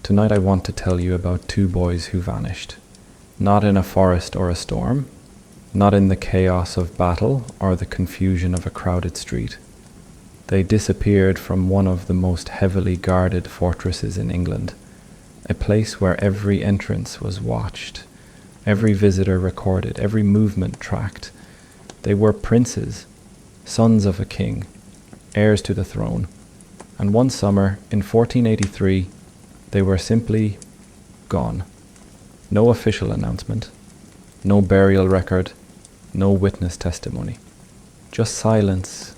Tonight I want to tell you about two boys who vanished. Not in a forest or a storm, not in the chaos of battle or the confusion of a crowded street. They disappeared from one of the most heavily guarded fortresses in England, a place where every entrance was watched, every visitor recorded, every movement tracked. They were princes, sons of a king, heirs to the throne, and one summer in 1483 they were simply gone. No official announcement, no burial record, no witness testimony. Just silence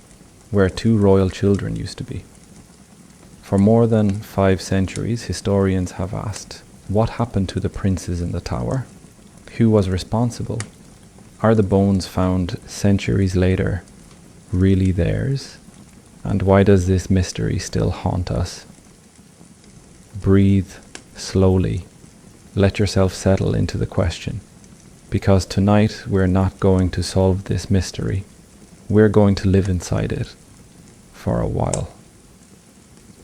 where two royal children used to be. For more than 5 centuries, historians have asked, what happened to the princes in the tower? Who was responsible? Are the bones found centuries later really theirs? And why does this mystery still haunt us? Breathe slowly. Let yourself settle into the question. Because tonight we're not going to solve this mystery. We're going to live inside it for a while.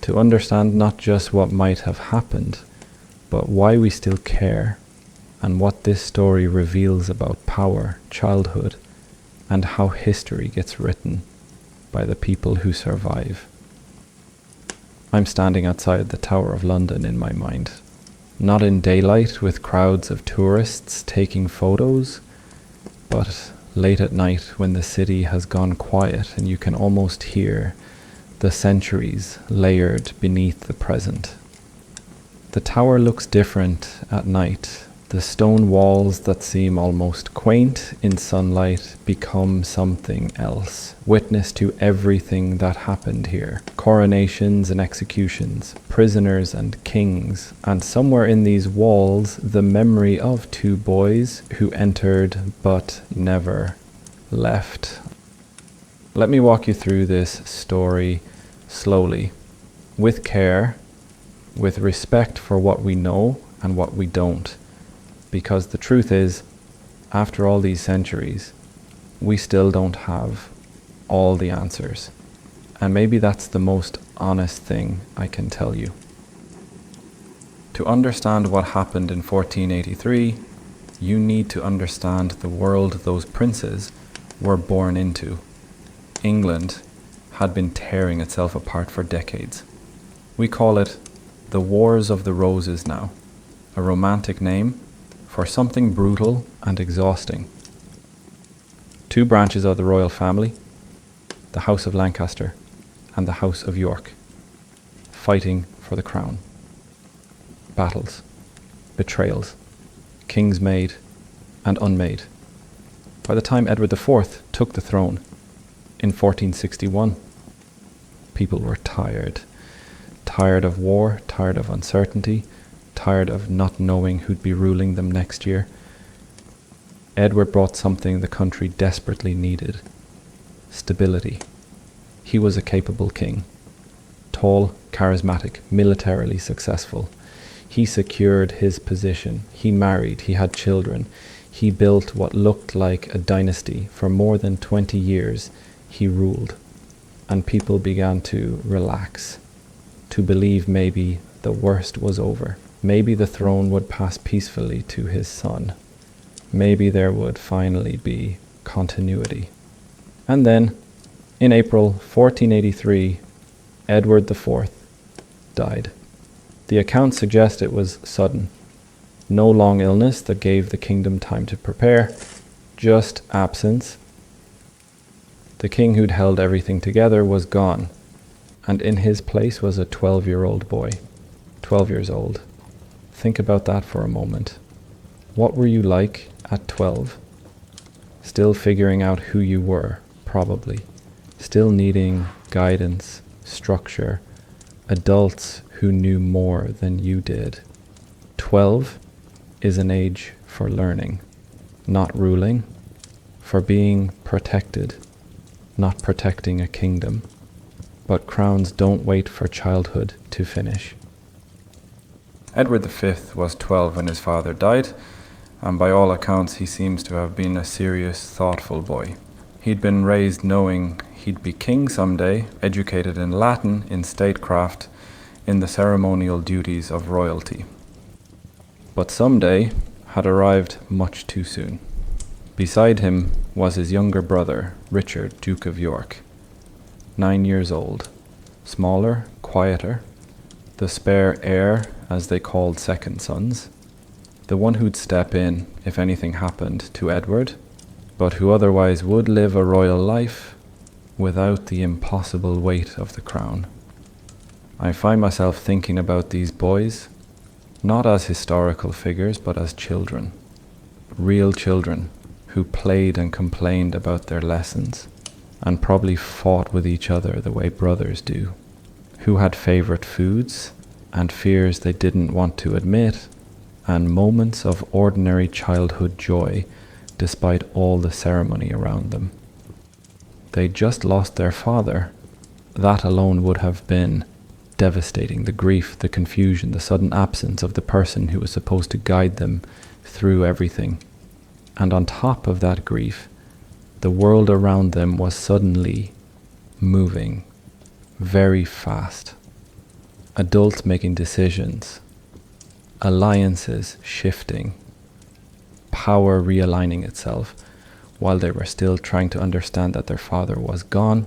To understand not just what might have happened, but why we still care, and what this story reveals about power, childhood, and how history gets written by the people who survive. I'm standing outside the Tower of London in my mind. Not in daylight with crowds of tourists taking photos, but late at night when the city has gone quiet and you can almost hear the centuries layered beneath the present. The tower looks different at night. The stone walls that seem almost quaint in sunlight become something else. Witness to everything that happened here. Coronations and executions, prisoners and kings, and somewhere in these walls the memory of two boys who entered but never left. Let me walk you through this story slowly, with care, with respect for what we know and what we don't. Because the truth is, after all these centuries, we still don't have all the answers. And maybe that's the most honest thing I can tell you. To understand what happened in 1483, you need to understand the world those princes were born into. England had been tearing itself apart for decades. We call it the Wars of the Roses now, a romantic name for something brutal and exhausting. 2 branches of the royal family, the House of Lancaster and the House of York, fighting for the crown. Battles, betrayals, kings made and unmade. By the time Edward IV took the throne in 1461, people were tired. Tired of war, tired of uncertainty, tired of not knowing who'd be ruling them next year. Edward brought something the country desperately needed: stability. He was a capable king, tall, charismatic, militarily successful. He secured his position. He married, he had children. He built what looked like a dynasty. For more than 20 years, he ruled. And people began to relax, to believe maybe the worst was over. Maybe the throne would pass peacefully to his son. Maybe there would finally be continuity. And then, in April 1483, Edward IV died. The accounts suggest it was sudden. No long illness that gave the kingdom time to prepare, just absence. The king who'd held everything together was gone, and in his place was a 12-year-old boy, 12 years old. Think about that for a moment. What were you like at 12? Still figuring out who you were, probably. Still needing guidance, structure, adults who knew more than you did. 12 is an age for learning, not ruling, for being protected, not protecting a kingdom. But crowns don't wait for childhood to finish. Edward V was 12 when his father died, and by all accounts he seems to have been a serious, thoughtful boy. He'd been raised knowing he'd be king someday, educated in Latin, in statecraft, in the ceremonial duties of royalty. But someday had arrived much too soon. Beside him was his younger brother, Richard, Duke of York, 9 years old, smaller, quieter, the spare heir, as they called second sons, the one who'd step in if anything happened to Edward, but who otherwise would live a royal life without the impossible weight of the crown. I find myself thinking about these boys, not as historical figures, but as children, real children who played and complained about their lessons and probably fought with each other the way brothers do, who had favorite foods and fears they didn't want to admit, and moments of ordinary childhood joy despite all the ceremony around them. They just lost their father. That alone would have been devastating. The grief, the confusion, the sudden absence of the person who was supposed to guide them through everything. And on top of that grief, the world around them was suddenly moving very fast. Adults making decisions, alliances shifting, power realigning itself, while they were still trying to understand that their father was gone.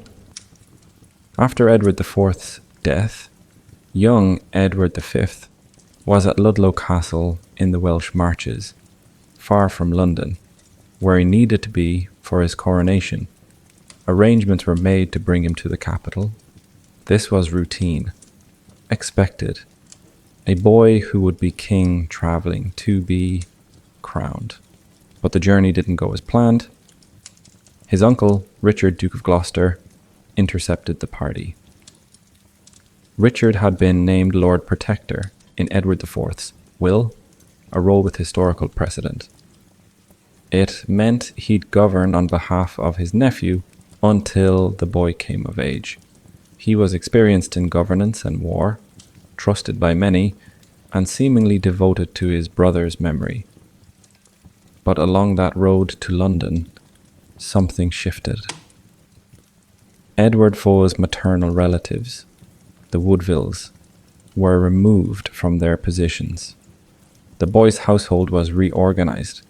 After Edward IV's death, young Edward V was at Ludlow Castle in the Welsh Marches, far from London, where he needed to be for his coronation. Arrangements were made to bring him to the capital. This was routine, expected. A boy who would be king travelling to be crowned. But the journey didn't go as planned. His uncle, Richard, Duke of Gloucester, intercepted the party. Richard had been named Lord Protector in Edward IV's will, a role with historical precedent. It meant he'd govern on behalf of his nephew until the boy came of age. He was experienced in governance and war, trusted by many, and seemingly devoted to his brother's memory. But along that road to London, something shifted. Edward IV's maternal relatives, the Woodvilles, were removed from their positions. The boy's household was reorganized.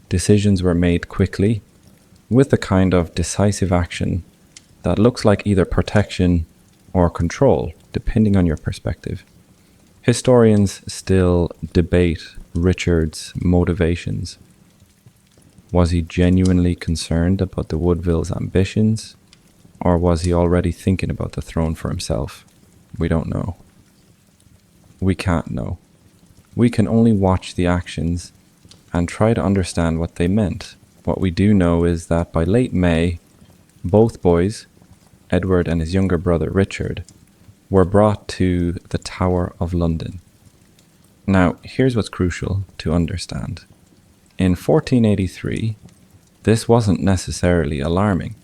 Decisions were made quickly, with the kind of decisive action that looks like either protection or control, depending on your perspective. Historians still debate Richard's motivations. Was he genuinely concerned about the Woodvilles' ambitions, or was he already thinking about the throne for himself? We don't know. We can't know. We can only watch the actions and try to understand what they meant. What we do know is that by late May, both boys, Edward and his younger brother Richard, were brought to the Tower of London. Now, here's what's crucial to understand. In 1483, this wasn't necessarily alarming.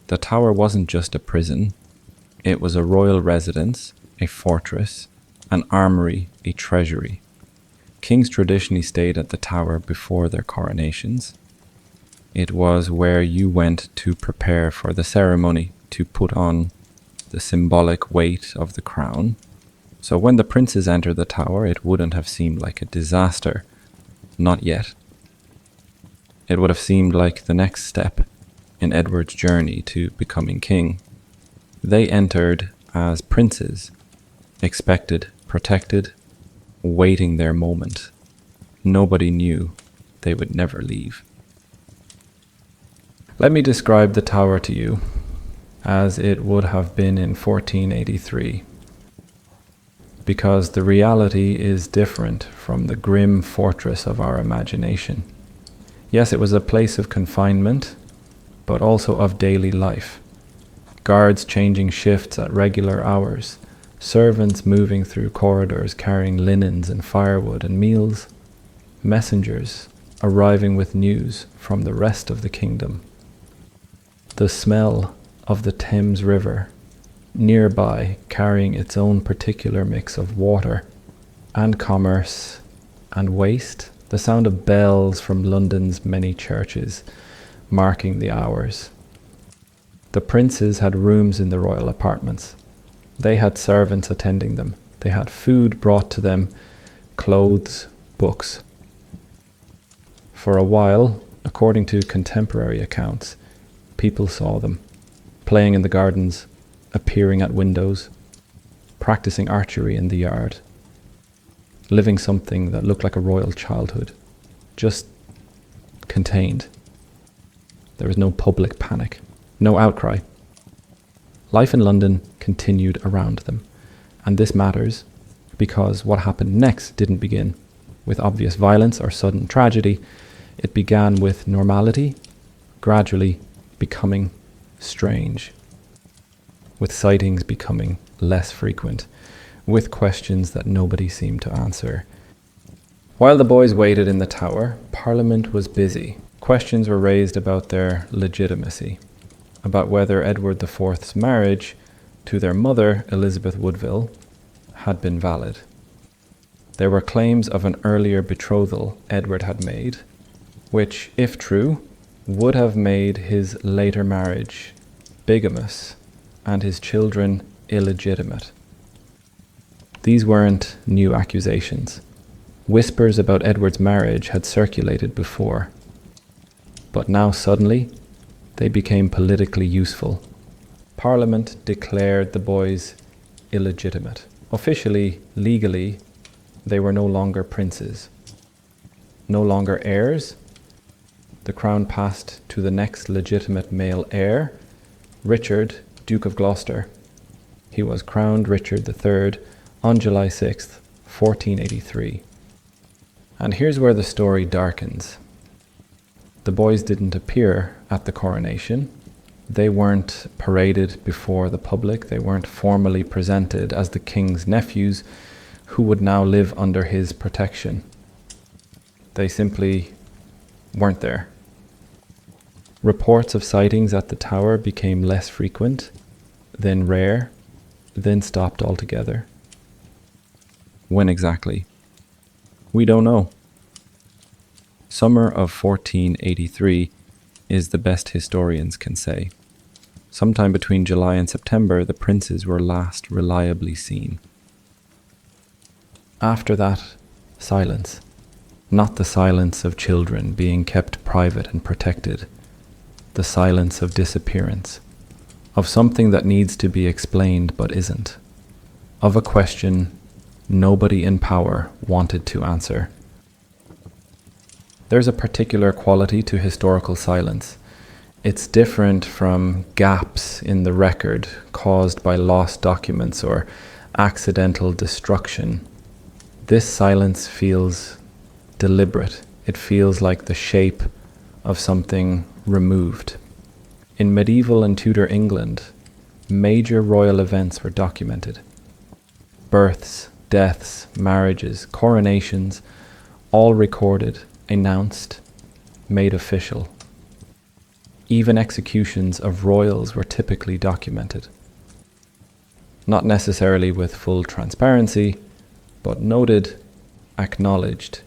The Tower wasn't just a prison. It was a royal residence, a fortress, an armory, a treasury. Kings traditionally stayed at the Tower before their coronations. It was where you went to prepare for the ceremony, to put on the symbolic weight of the crown. So when the princes entered the Tower, it wouldn't have seemed like a disaster. Not yet. It would have seemed like the next step in Edward's journey to becoming king. They entered as princes, expected, protected, waiting their moment. Nobody knew they would never leave. Let me describe the Tower to you as it would have been in 1483, because the reality is different from the grim fortress of our imagination. Yes, it was a place of confinement, but also of daily life. Guards changing shifts at regular hours, servants moving through corridors carrying linens and firewood and meals, messengers arriving with news from the rest of the kingdom. The smell of the Thames River nearby carrying its own particular mix of water and commerce and waste, the sound of bells from London's many churches marking the hours. The princes had rooms in the royal apartments. They had servants attending them. They had food brought to them, clothes, books. For a while, according to contemporary accounts, people saw them, playing in the gardens, appearing at windows, practicing archery in the yard, living something that looked like a royal childhood, just contained. There was no public panic, no outcry. Life in London continued around them, and this matters because what happened next didn't begin with obvious violence or sudden tragedy. It began with normality, gradually becoming strange, with sightings becoming less frequent, with questions that nobody seemed to answer. While the boys waited in the tower, Parliament was busy. Questions were raised about their legitimacy, about whether Edward IV's marriage to their mother, Elizabeth Woodville, had been valid. There were claims of an earlier betrothal Edward had made, which, if true, would have made his later marriage bigamous and his children illegitimate. These weren't new accusations. Whispers about Edward's marriage had circulated before, but now suddenly they became politically useful. Parliament declared the boys illegitimate. Officially, legally, they were no longer princes, no longer heirs. The crown passed to the next legitimate male heir, Richard, Duke of Gloucester. He was crowned Richard III on July 6th, 1483. And here's where the story darkens. The boys didn't appear at the coronation. They weren't paraded before the public. They weren't formally presented as the king's nephews who would now live under his protection. They simply weren't there. Reports of sightings at the tower became less frequent, then rare, then stopped altogether. When exactly? We don't know. Summer of 1483 is the best historians can say. Sometime between July and September, the princes were last reliably seen. After that, silence. Not the silence of children being kept private and protected. The silence of disappearance. Of something that needs to be explained but isn't. Of a question nobody in power wanted to answer. There's a particular quality to historical silence. It's different from gaps in the record caused by lost documents or accidental destruction. This silence feels deliberate. It feels like the shape of something removed. In medieval and Tudor England, major royal events were documented. Births, deaths, marriages, coronations, all recorded, announced, made official. Even executions of royals were typically documented. Not necessarily with full transparency, but noted, acknowledged,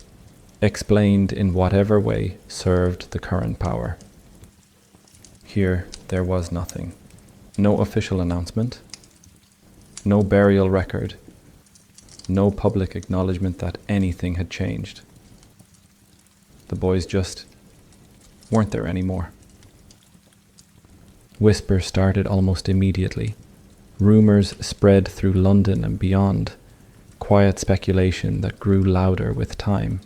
explained in whatever way served the current power. Here there was nothing. No official announcement, no burial record, no public acknowledgement that anything had changed. The boys just weren't there anymore. Whispers started almost immediately. Rumors spread through London and beyond. Quiet speculation that grew louder with time.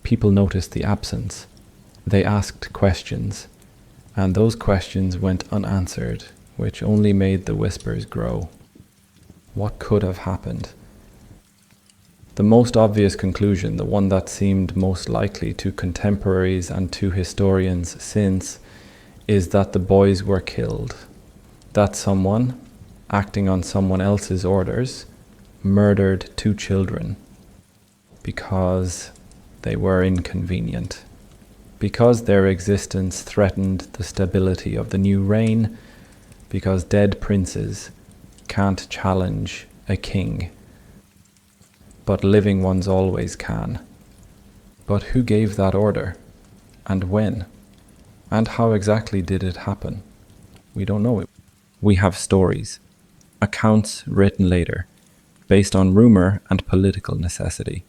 People noticed the absence. They asked questions, and those questions went unanswered, which only made the whispers grow. What could have happened? The most obvious conclusion, the one that seemed most likely to contemporaries and to historians since, is that the boys were killed. That someone, acting on someone else's orders, murdered 2 children because they were inconvenient, because their existence threatened the stability of the new reign, because dead princes can't challenge a king, but living ones always can. But who gave that order? And when? And how exactly did it happen? We don't know. We have stories, accounts written later, based on rumor and political necessity.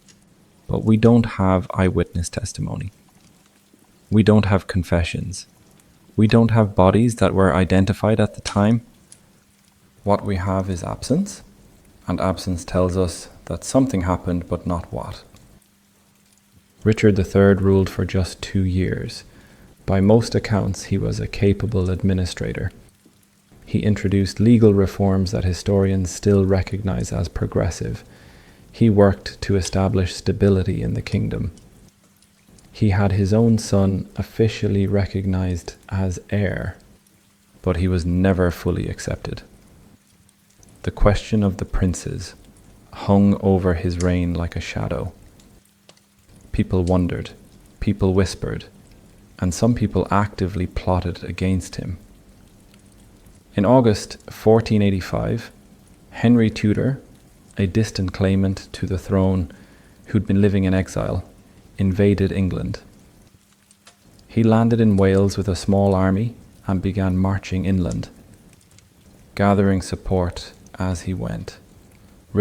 But we don't have eyewitness testimony. We don't have confessions. We don't have bodies that were identified at the time. What we have is absence, and absence tells us that something happened, but not what. Richard III ruled for just 2 years. By most accounts, he was a capable administrator. He introduced legal reforms that historians still recognize as progressive. He worked to establish stability in the kingdom. He had his own son officially recognized as heir, but he was never fully accepted. The question of the princes hung over his reign like a shadow. People wondered, people whispered, and some people actively plotted against him. In August 1485, Henry Tudor, a distant claimant to the throne who'd been living in exile, invaded England. He landed in Wales with a small army and began marching inland, gathering support as he went.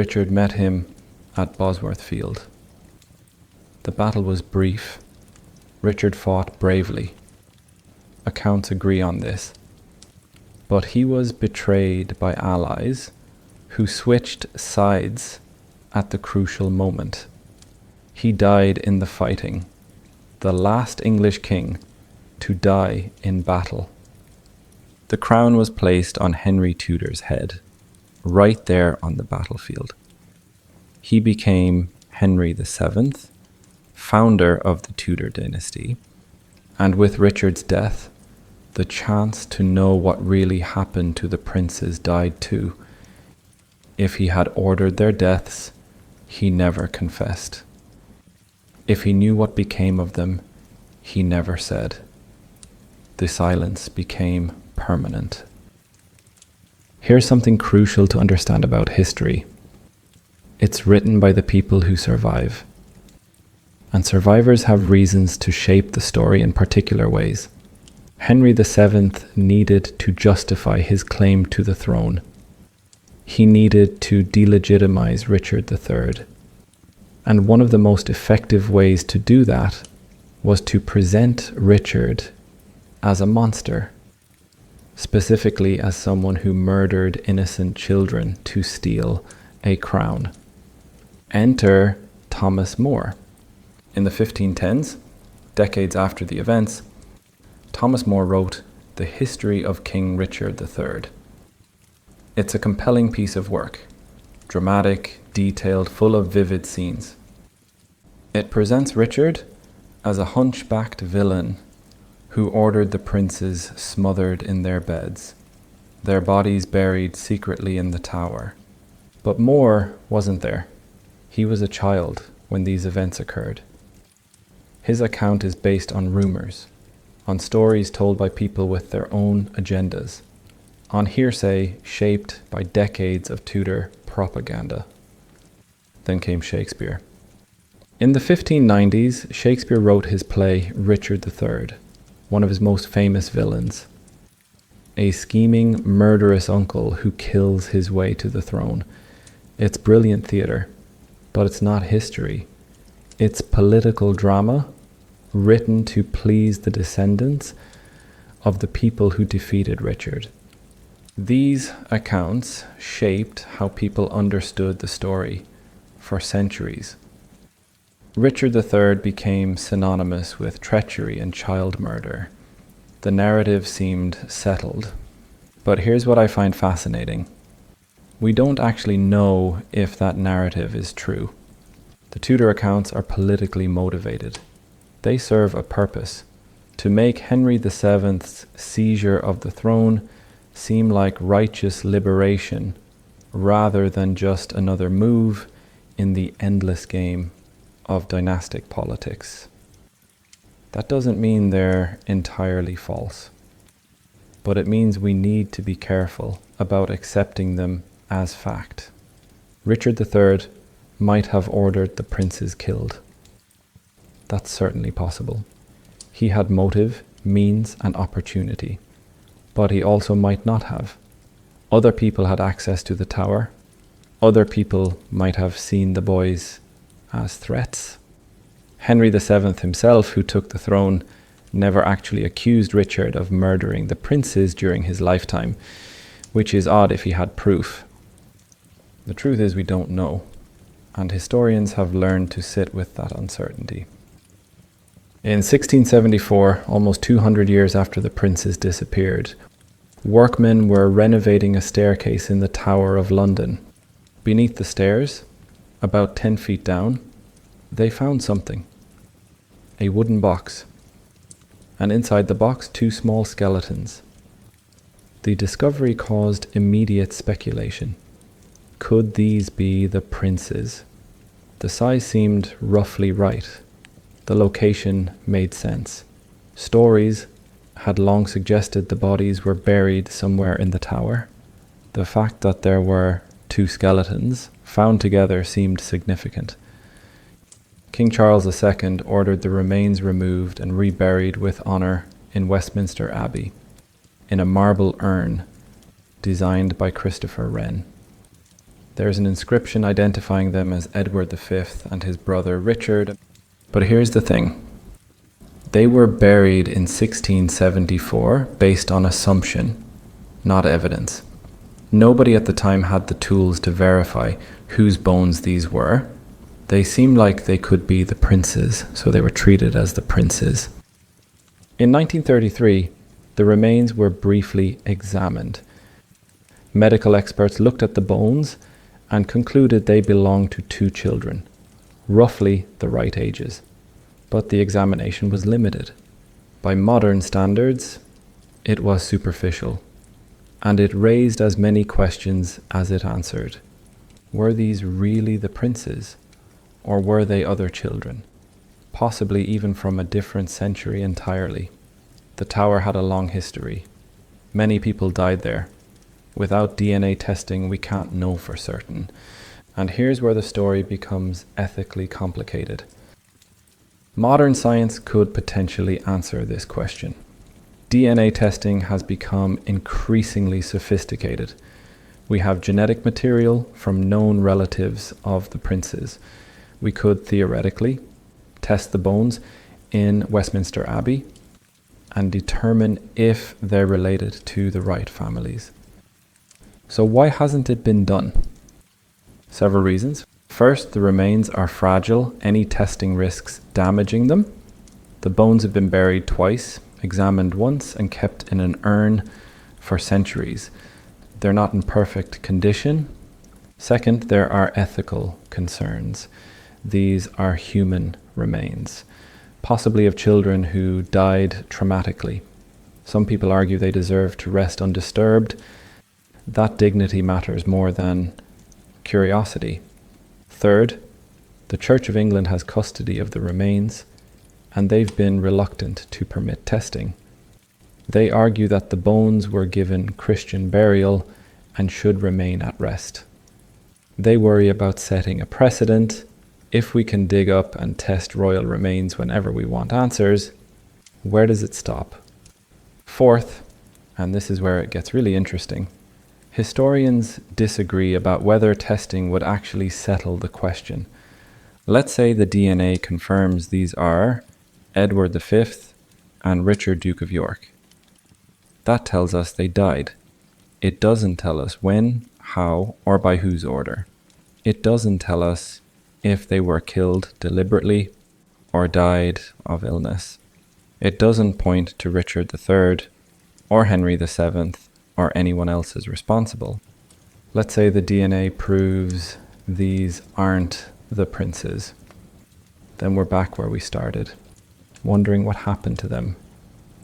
Richard met him at Bosworth Field. The battle was brief. Richard fought bravely. Accounts agree on this. But he was betrayed by allies who switched sides at the crucial moment. He died in the fighting, the last English king to die in battle. The crown was placed on Henry Tudor's head, right there on the battlefield. He became Henry VII, founder of the Tudor dynasty, and with Richard's death, the chance to know what really happened to the princes died too. If he had ordered their deaths, he never confessed. If he knew what became of them, he never said. The silence became permanent. Here's something crucial to understand about history. It's written by the people who survive. And survivors have reasons to shape the story in particular ways. Henry VII needed to justify his claim to the throne. He needed to delegitimize Richard III. And one of the most effective ways to do that was to present Richard as a monster, specifically as someone who murdered innocent children to steal a crown. Enter Thomas More. In the 1510s, decades after the events, Thomas More wrote The History of King Richard III. It's a compelling piece of work, dramatic, detailed, full of vivid scenes. It presents Richard as a hunchbacked villain who ordered the princes smothered in their beds, their bodies buried secretly in the tower. But More wasn't there. He was a child when these events occurred. His account is based on rumors, on stories told by people with their own agendas, on hearsay shaped by decades of Tudor propaganda. Then came Shakespeare. In the 1590s, Shakespeare wrote his play Richard III, one of his most famous villains, a scheming, murderous uncle who kills his way to the throne. It's brilliant theatre, but it's not history. It's political drama written to please the descendants of the people who defeated Richard. These accounts shaped how people understood the story for centuries. Richard III became synonymous with treachery and child murder. The narrative seemed settled. But here's what I find fascinating. We don't actually know if that narrative is true. The Tudor accounts are politically motivated. They serve a purpose, to make Henry VII's seizure of the throne seem like righteous liberation rather than just another move in the endless game of dynastic politics. That doesn't mean they're entirely false, but it means we need to be careful about accepting them as fact. Richard III might have ordered the princes killed. That's certainly possible. He had motive, means, and opportunity, but he also might not have. Other people had access to the tower, Other people might have seen the boys as threats. Henry VII himself, who took the throne, never actually accused Richard of murdering the princes during his lifetime, which is odd if he had proof. The truth is we don't know, and historians have learned to sit with that uncertainty. In 1674, almost 200 years after the princes disappeared, workmen were renovating a staircase in the Tower of London. Beneath the stairs, about 10 feet down, they found something. A wooden box. And inside the box, 2 small skeletons. The discovery caused immediate speculation. Could these be the princes? The size seemed roughly right. The location made sense. Stories had long suggested the bodies were buried somewhere in the tower. The fact that there were 2 skeletons found together seemed significant. King Charles II ordered the remains removed and reburied with honour in Westminster Abbey, in a marble urn designed by Christopher Wren. There's an inscription identifying them as Edward V and his brother Richard. But here's the thing. They were buried in 1674 based on assumption, not evidence. Nobody at the time had the tools to verify whose bones these were. They seemed like they could be the princes, so they were treated as the princes. In 1933, the remains were briefly examined. Medical experts looked at the bones and concluded they belonged to 2 children, roughly the right ages. But the examination was limited. By modern standards, it was superficial, and it raised as many questions as it answered. Were these really the princes? Or were they other children, possibly even from a different century entirely? The tower had a long history. Many people died there. Without DNA testing, we can't know for certain. And here's where the story becomes ethically complicated. Modern science could potentially answer this question. DNA testing has become increasingly sophisticated. We have genetic material from known relatives of the princes. We could theoretically test the bones in Westminster Abbey and determine if they're related to the right families. So why hasn't it been done? Several reasons. First, the remains are fragile, any testing risks damaging them. The bones have been buried twice, examined once, and kept in an urn for centuries. They're not in perfect condition. Second, there are ethical concerns. These are human remains, possibly of children who died traumatically. Some people argue they deserve to rest undisturbed. That dignity matters more than curiosity. Third, the Church of England has custody of the remains, and they've been reluctant to permit testing. They argue that the bones were given Christian burial and should remain at rest. They worry about setting a precedent. If we can dig up and test royal remains whenever we want answers, where does it stop? Fourth, and this is where it gets really interesting, historians disagree about whether testing would actually settle the question. Let's say the DNA confirms these are Edward V and Richard, Duke of York. That tells us they died. It doesn't tell us when, how, or by whose order. It doesn't tell us if they were killed deliberately or died of illness. It doesn't point to Richard III or Henry VII or anyone else as responsible. Let's say the DNA proves these aren't the princes. Then we're back where we started, wondering what happened to them,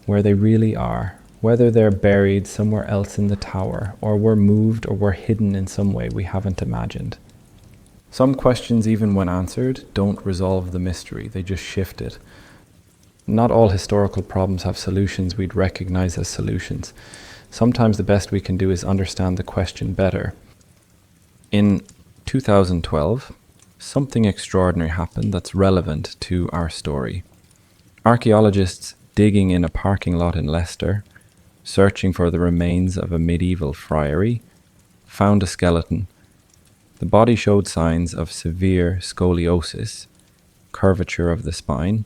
where they really are, whether they're buried somewhere else in the tower or were moved or were hidden in some way we haven't imagined. Some questions, even when answered, don't resolve the mystery, they just shift it. Not all historical problems have solutions we'd recognize as solutions. Sometimes the best we can do is understand the question better. In 2012, something extraordinary happened that's relevant to our story. Archaeologists digging in a parking lot in Leicester, searching for the remains of a medieval friary, found a skeleton The body showed signs of severe scoliosis, curvature of the spine,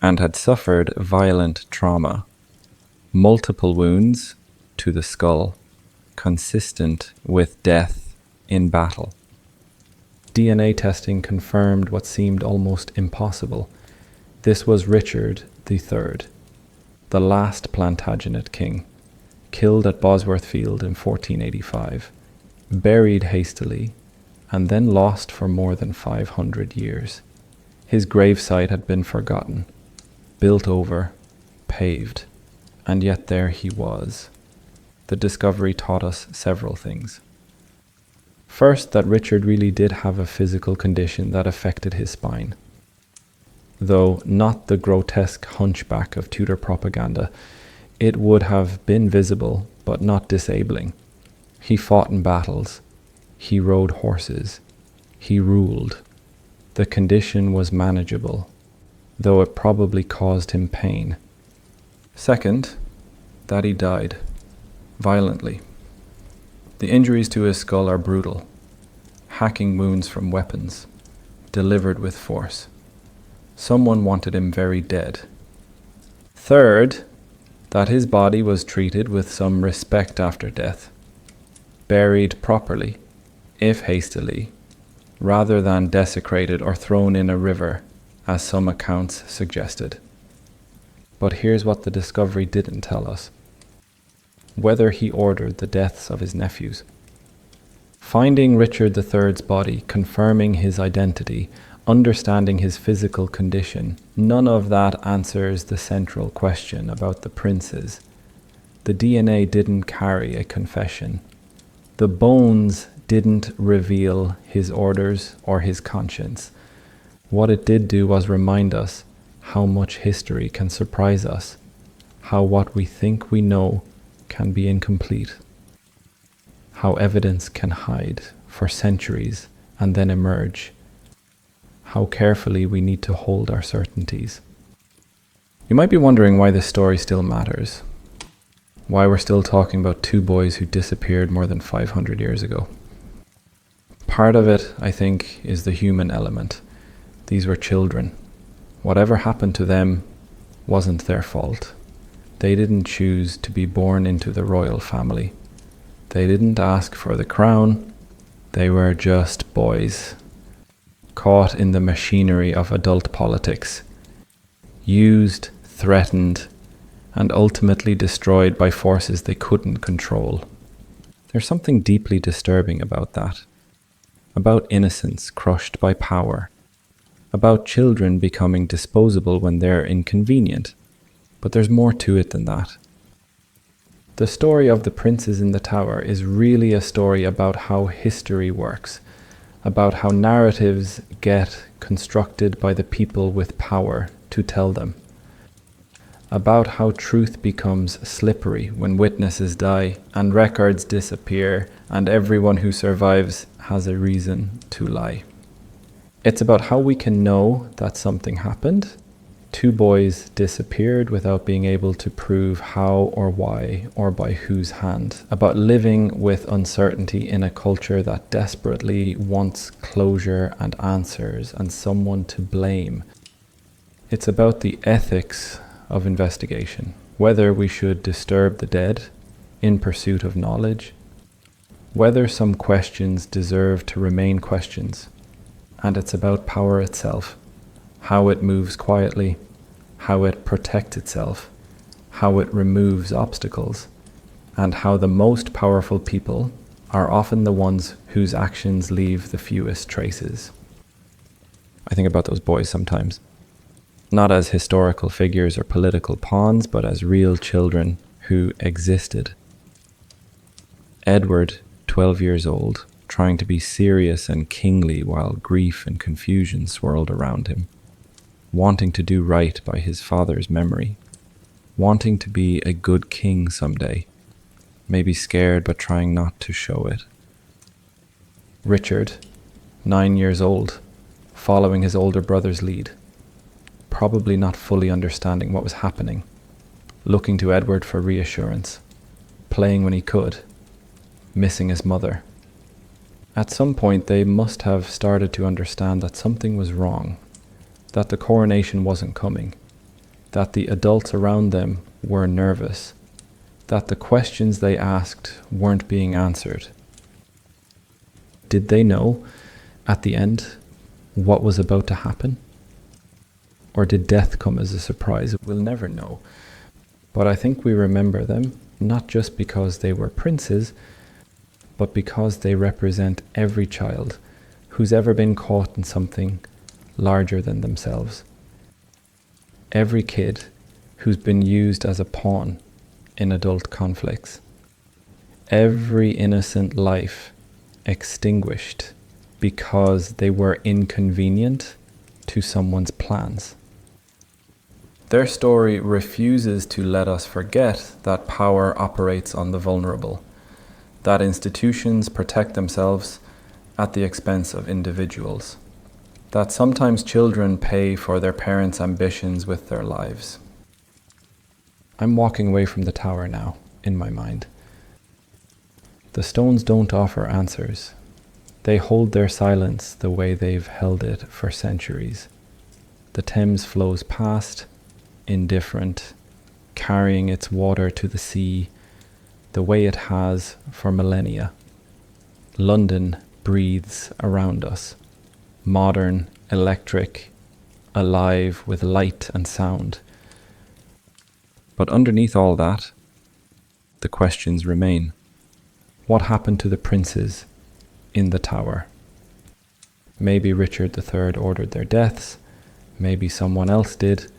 and had suffered violent trauma, multiple wounds to the skull, consistent with death in battle. DNA testing confirmed what seemed almost impossible. This was Richard III, the last Plantagenet king, killed at Bosworth Field in 1485, buried hastily, and then lost for more than 500 years. His gravesite had been forgotten, built over, paved, and yet there he was. The discovery taught us several things. First, that Richard really did have a physical condition that affected his spine. Though not the grotesque hunchback of Tudor propaganda, it would have been visible, but not disabling. He fought in battles. He rode horses. He ruled. The condition was manageable, though it probably caused him pain. Second, that he died violently. The injuries to his skull are brutal, hacking wounds from weapons, delivered with force. Someone wanted him very dead. Third, that his body was treated with some respect after death, buried properly, if hastily, rather than desecrated or thrown in a river, as some accounts suggested. But here's what the discovery didn't tell us: whether he ordered the deaths of his nephews. Finding Richard III's body, confirming his identity, understanding his physical condition, none of that answers the central question about the princes. The DNA didn't carry a confession. The bones didn't reveal his orders or his conscience. What it did do was remind us how much history can surprise us, how what we think we know can be incomplete, how evidence can hide for centuries and then emerge, how carefully we need to hold our certainties. You might be wondering why this story still matters, why we're still talking about two boys who disappeared more than 500 years ago. Part of it, I think, is the human element. These were children. Whatever happened to them wasn't their fault. They didn't choose to be born into the royal family. They didn't ask for the crown. They were just boys, caught in the machinery of adult politics, used, threatened, and ultimately destroyed by forces they couldn't control. There's something deeply disturbing about that, about innocence crushed by power, about children becoming disposable when they're inconvenient. But there's more to it than that. The story of the princes in the tower is really a story about how history works, about how narratives get constructed by the people with power to tell them, about how truth becomes slippery when witnesses die and records disappear and everyone who survives has a reason to lie. It's about how we can know that something happened. Two boys disappeared without being able to prove how or why or by whose hand. About living with uncertainty in a culture that desperately wants closure and answers and someone to blame. It's about the ethics of investigation, whether we should disturb the dead in pursuit of knowledge, whether some questions deserve to remain questions. And it's about power itself. How it moves quietly, how it protects itself, how it removes obstacles, and how the most powerful people are often the ones whose actions leave the fewest traces. I think about those boys sometimes, not as historical figures or political pawns, but as real children who existed. Edward, 12 years old, trying to be serious and kingly while grief and confusion swirled around him, wanting to do right by his father's memory, wanting to be a good king someday, maybe scared but trying not to show it. Richard, 9 years old, following his older brother's lead, probably not fully understanding what was happening, looking to Edward for reassurance, playing when he could, missing his mother. At some point, they must have started to understand that something was wrong, that the coronation wasn't coming, that the adults around them were nervous, that the questions they asked weren't being answered. Did they know, at the end, what was about to happen? Or did death come as a surprise? We'll never know. But I think we remember them, not just because they were princes, but because they represent every child who's ever been caught in something larger than themselves. Every kid who's been used as a pawn in adult conflicts. Every innocent life extinguished because they were inconvenient to someone's plans. Their story refuses to let us forget that power operates on the vulnerable, that institutions protect themselves at the expense of individuals, that sometimes children pay for their parents' ambitions with their lives. I'm walking away from the tower now, in my mind. The stones don't offer answers. They hold their silence the way they've held it for centuries. The Thames flows past, indifferent, carrying its water to the sea, the way it has for millennia. London breathes around us, modern, electric, alive with light and sound. But underneath all that, the questions remain. What happened to the princes in the tower? Maybe Richard III ordered their deaths, maybe someone else did.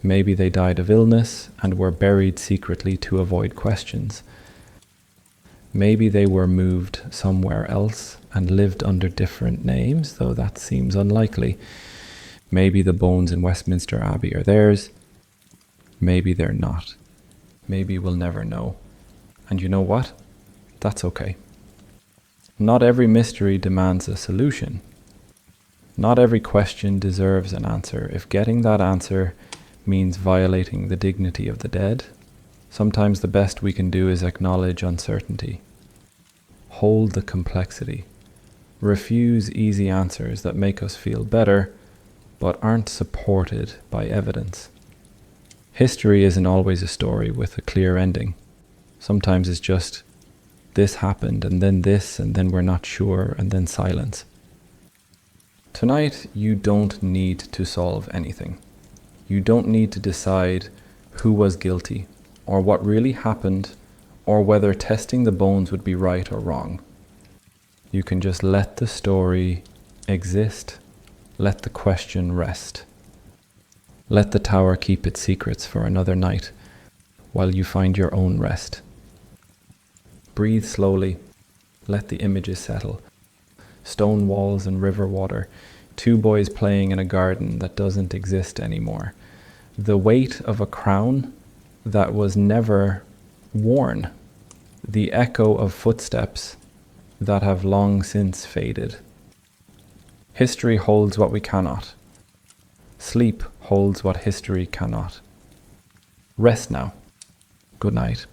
Maybe they died of illness and were buried secretly to avoid questions. Maybe they were moved somewhere else and lived under different names, though that seems unlikely. Maybe the bones in Westminster Abbey are theirs. Maybe they're not. Maybe we'll never know. And you know what? That's okay. Not every mystery demands a solution. Not every question deserves an answer. If getting that answer means violating the dignity of the dead, sometimes the best we can do is acknowledge uncertainty. Hold the complexity. Refuse easy answers that make us feel better, but aren't supported by evidence. History isn't always a story with a clear ending. Sometimes it's just, this happened, and then we're not sure, and then silence. Tonight, you don't need to solve anything. You don't need to decide who was guilty, or what really happened, or whether testing the bones would be right or wrong. You can just let the story exist, let the question rest. Let the tower keep its secrets for another night, while you find your own rest. Breathe slowly, let the images settle. Stone walls and river water, two boys playing in a garden that doesn't exist anymore. The weight of a crown that was never worn. The echo of footsteps that have long since faded. History holds what we cannot. Sleep holds what history cannot. Rest now. Good night.